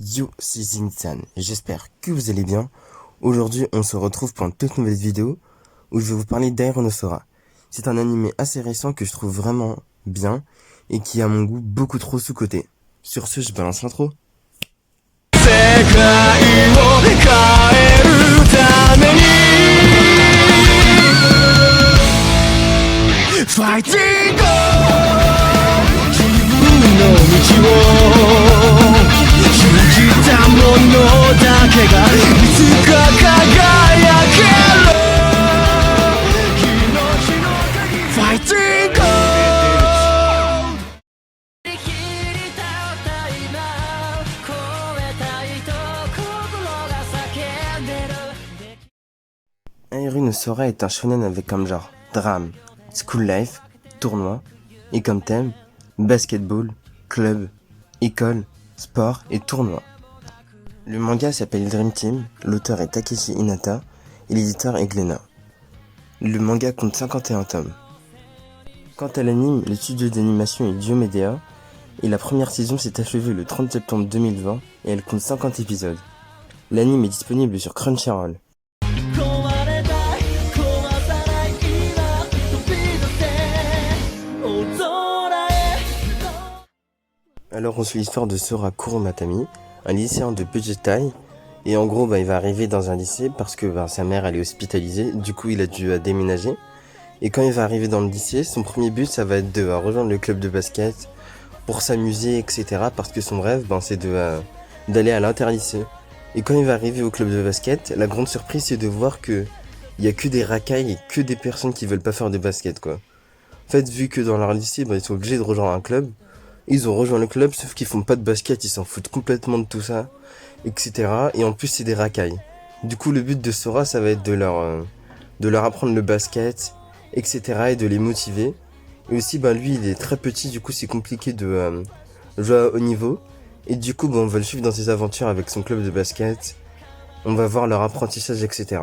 Yo, c'est Zinsan, j'espère que vous allez bien. Aujourd'hui, on se retrouve pour une toute nouvelle vidéo où je vais vous parler d'Aironosora. C'est un animé assez récent que je trouve vraiment bien et qui est à mon goût beaucoup trop sous-coté. Sur ce, je balance l'intro. Aironosora est un shonen avec comme genre drame, school life, tournoi, et comme thème basketball, club, école, sport et tournoi. Le manga s'appelle Dream Team, l'auteur est Takeshi Hinata et l'éditeur est Glénat. Le manga compte 51 tomes. Quant à l'anime, le studio d'animation est Diomedia et la première saison s'est achevée le 30 septembre 2020 et elle compte 50 épisodes. L'anime est disponible sur Crunchyroll. Alors on suit l'histoire de Sora Kuromatami, un lycéen de petite taille, et en gros il va arriver dans un lycée parce que sa mère elle est hospitalisée, du coup il a dû déménager, et quand il va arriver dans le lycée, son premier but ça va être de rejoindre le club de basket, pour s'amuser etc, parce que son rêve c'est d'aller à l'interlycée. Et quand il va arriver au club de basket, la grande surprise c'est de voir que il y a que des racailles et que des personnes qui veulent pas faire de basket quoi. En fait vu que dans leur lycée ils sont obligés de rejoindre un club, ils ont rejoint le club, sauf qu'ils font pas de basket, ils s'en foutent complètement de tout ça, etc. Et en plus, c'est des racailles. Du coup, le but de Sora, ça va être de leur apprendre le basket, etc. et de les motiver. Et aussi, lui, il est très petit, du coup, c'est compliqué de jouer à haut niveau. Et du coup, on va le suivre dans ses aventures avec son club de basket. On va voir leur apprentissage, etc.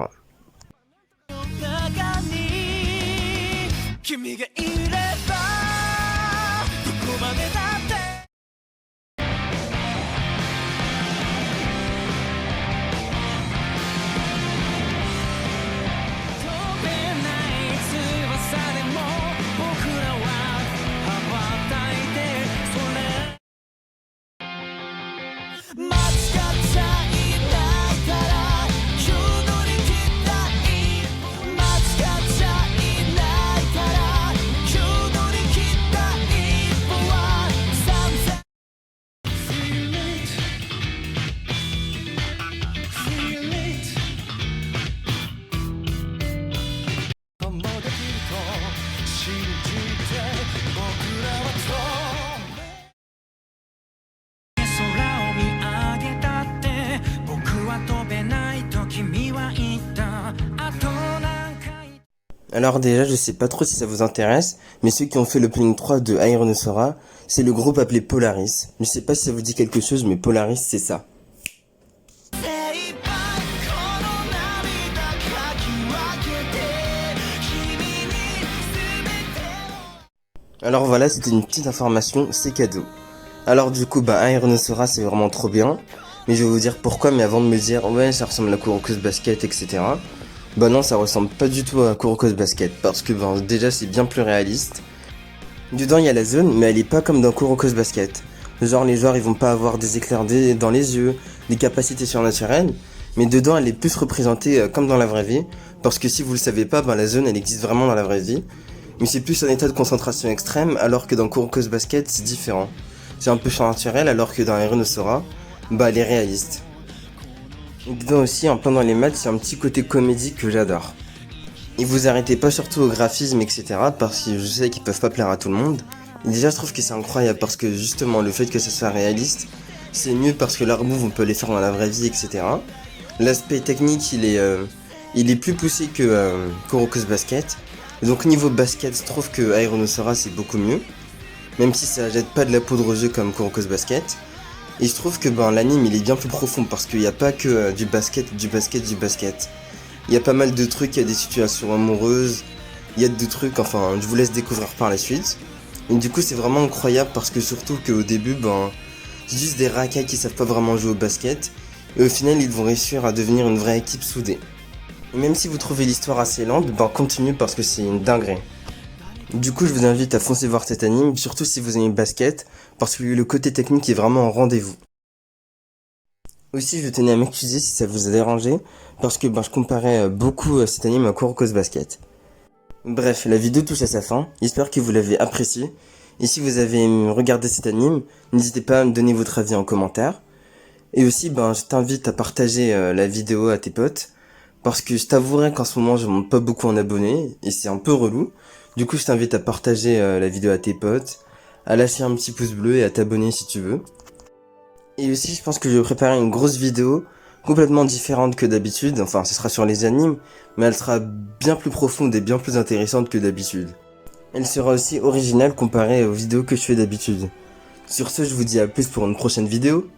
Alors déjà, je sais pas trop si ça vous intéresse, mais ceux qui ont fait l'opening 3 de Aironosora, c'est le groupe appelé Polaris. Je sais pas si ça vous dit quelque chose, mais Polaris, c'est ça. Alors voilà, c'était une petite information, c'est cadeau. Alors du coup, Aironosora, c'est vraiment trop bien, mais je vais vous dire pourquoi, mais avant de me dire, ouais, ça ressemble à Kuroko's Basket, etc. Non, ça ressemble pas du tout à Kuroko's Basket, parce que déjà c'est bien plus réaliste. Dedans il y a la zone, mais elle est pas comme dans Kuroko's Basket. Genre les joueurs ils vont pas avoir des éclairs dans les yeux, des capacités surnaturelles, mais dedans elle est plus représentée comme dans la vraie vie, parce que si vous le savez pas, la zone elle existe vraiment dans la vraie vie, mais c'est plus un état de concentration extrême, alors que dans Kuroko's Basket c'est différent. C'est un peu surnaturel, alors que dans Aironosora, elle est réaliste. Et dedans aussi, en plein dans les maths, il y a un petit côté comédie que j'adore. Et vous arrêtez pas surtout au graphisme, etc. parce que je sais qu'ils peuvent pas plaire à tout le monde. Et déjà, je trouve que c'est incroyable parce que justement, le fait que ça soit réaliste, c'est mieux parce que leurs moves, on peut les faire dans la vraie vie, etc. L'aspect technique, il est plus poussé que Kuroko's Basket. Donc niveau basket, je trouve que Aironosora, c'est beaucoup mieux. Même si ça jette pas de la poudre aux yeux comme Kuroko's Basket. Et je trouve que l'anime il est bien plus profond parce qu'il n'y a pas que du basket. Il y a pas mal de trucs, il y a des situations amoureuses, il y a des trucs, je vous laisse découvrir par la suite. Et du coup c'est vraiment incroyable parce que surtout qu'au début C'est juste des racailles qui savent pas vraiment jouer au basket, et au final ils vont réussir à devenir une vraie équipe soudée. Et même si vous trouvez l'histoire assez lente, ben continuez parce que c'est une dinguerie. Du coup je vous invite à foncer voir cet anime, surtout si vous aimez le basket, parce que le côté technique est vraiment en rendez-vous. Aussi je tenais à m'excuser si ça vous a dérangé, parce que je comparais beaucoup cet anime à Kuroko's Basket. Bref, la vidéo touche à sa fin, j'espère que vous l'avez apprécié, et si vous avez regardé cet anime, n'hésitez pas à me donner votre avis en commentaire. Et aussi, je t'invite à partager la vidéo à tes potes, parce que je t'avouerai qu'en ce moment, je monte pas beaucoup en abonnés, et c'est un peu relou. Du coup, je t'invite à partager la vidéo à tes potes, à lâcher un petit pouce bleu et à t'abonner si tu veux. Et aussi, je pense que je vais préparer une grosse vidéo, complètement différente que d'habitude, enfin, ce sera sur les animes, mais elle sera bien plus profonde et bien plus intéressante que d'habitude. Elle sera aussi originale comparée aux vidéos que je fais d'habitude. Sur ce, je vous dis à plus pour une prochaine vidéo.